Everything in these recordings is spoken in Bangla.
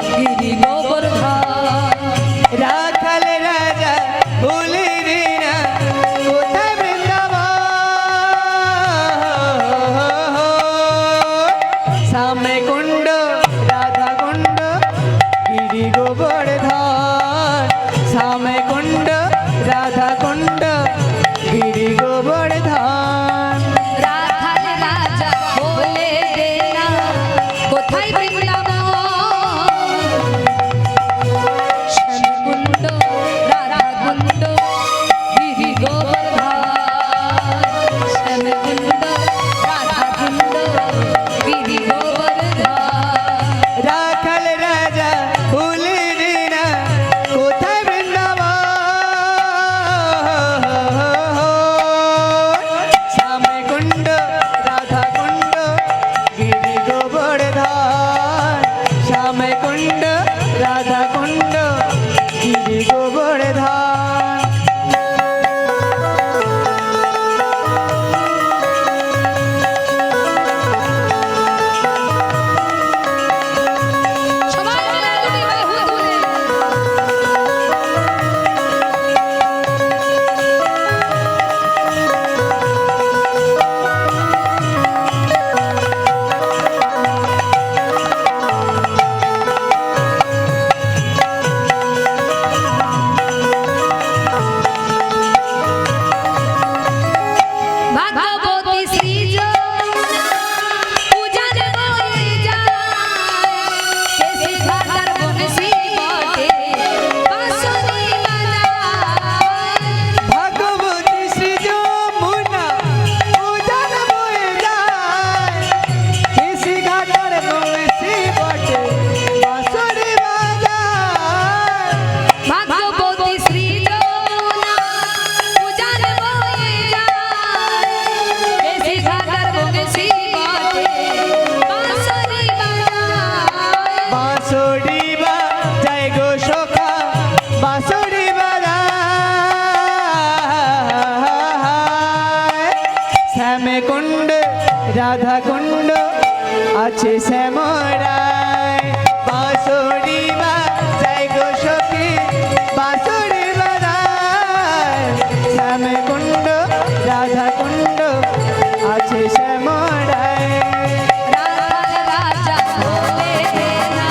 গিরি গোবর্ধন রাখাল রাজা ভুলির না কোথায় বৃন্দাবন সামনে কুণ্ড রাধা কুণ্ড গিরি গোবর্ধন সামনে কুণ্ড রাধা কুণ্ড গিরি গোবর্ধন রাখাল রাজা বলে দে না কোথায় বৃন্দাবন শ্যামকুণ্ড রাধাকুণ্ড গিরি গোবর্ধন শ্যামকুণ্ড রাধাকুণ্ড গিরি গোবর্ধন রাখাল রাজা ভুলির না কোথায় বৃন্দাবন সামনে কুণ্ড রাধা কুণ্ড গিরি গোবর্ধন সামনে কুণ্ড রাধা কুণ্ড গিরি গোবর্ধন সবাই মিলে দুটি বাহু তুলে ভাগবতী সৃজনা পূজার হয়ে যায় কেসি ঘাটার বংশী বটে বাঁশরি বাজায় ভগবতী শ্রী যমুনা পূজন বয়ে যায় কৃষি ঘাটার বংশী বটে বাঁশরি বাজায় ভাগবতী সৃজনা পূজার হয়ে যায় কেসি ঘাটার বংশী বটে বাঁশরি বাজায় বাঁশরি বাজায় গো সখা বাঁশরি বাজায় শ্যামে কুণ্ড রাধা কুণ্ড আছে শ্যামরায় বাঁশরি বাজায় গো সখী বাঁশরি বাজায় শ্যামে কুণ্ড রাধা কুণ্ড আছে শ্যামরায় রাখাল রাজা বলে দে না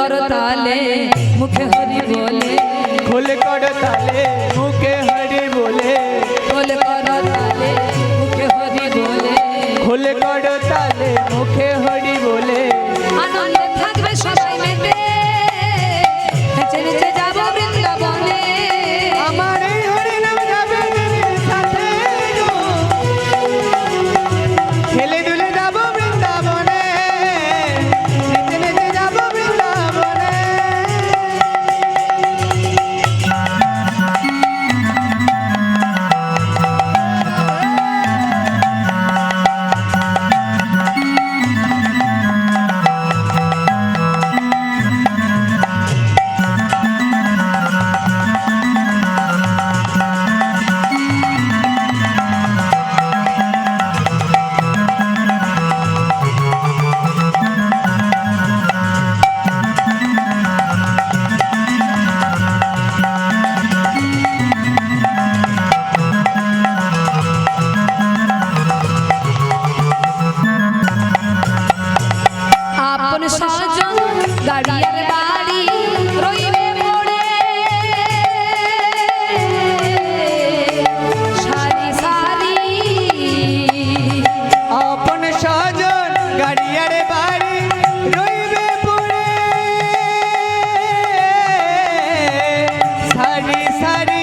করো তালে মুখে হরি বলে খোল কর তালে মুখে হরি বলে খোল করো তালে মুখে হরি বলে খোল কর তালে মুখে হরি বলে আনন্দে থাকবে সবাই মেতে নেচে নেচে যাবো বৃন্দাবনে আমার এই হরি নাম যাবে দিদির সাথে গো। খেলে দুলে যাব বৃন্দাবনে নেচে নেচে যাব বৃন্দাবনে আপন স্বজন গাড়িয়ার বাড়ি রইবে পড়ে সারি সারি আপন স্বজন গাড়িয়ারে বাড়ি রইবে পড়ে সারি সারি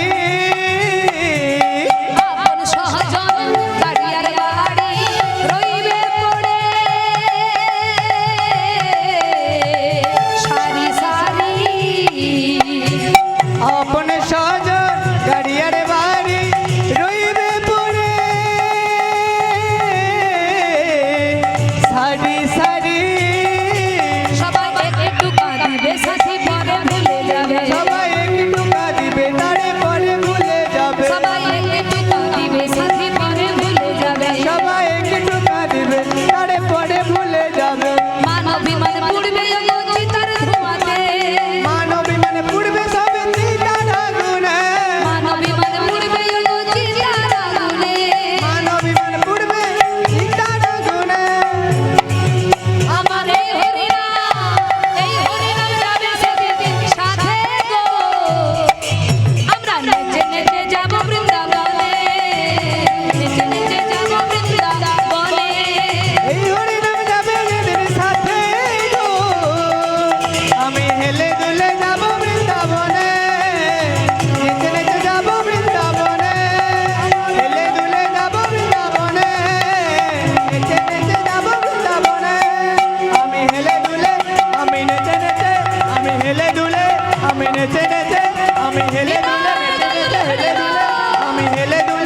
আপন স্বজন গাড়িয়ার বাড়ি রইবে পড়ে সারি সারি আপন স্বজন গাড়িয়ারে বাড়ি রইবে পড়ে সারি সারি সবাই একটু কাঁদিবে সাথী পরে ভুলে যাবে সবাই একটু কাঁদিবে তারে পরে ভুলে যাবে সবাই একটু কাঁদিবে সাথী পরে ভুলে যাবে সবাই একটু কাঁদিবে তারে পরে ভুলে যাবে মানবী মানে পূর্বে চিতার ধোঁয়াতে মানবী মানে পূর্বে সবে চিতার আগুনে মানবী মানে পূর্বে চিতার আগুনে মানবী মানে পূর্বে চিতার আগুনে আমার এই হরিনাম যাবে সেদিন সাথে গো আমরা নেচে নেচে যাব বৃন্দাবনে নেচে নেচে যাব বৃন্দাবনে এই হরি নাম যাবে যেদিন সাথে গো আমি হেলে দুলে যাব বৃন্দাবনে নেচে নেচে যাব বৃন্দাবনে হেলে দুলে যাব বৃন্দাবনে নেচে নেচে যাব বৃন্দাবনে আমি হেলে দুলে আমি নেচে নেচে আমি হেলে দুলে আমি নেচে নেচে আমি হেলে দুলে নেচে নেচে হেলে দুলে আমি হেলে দুলে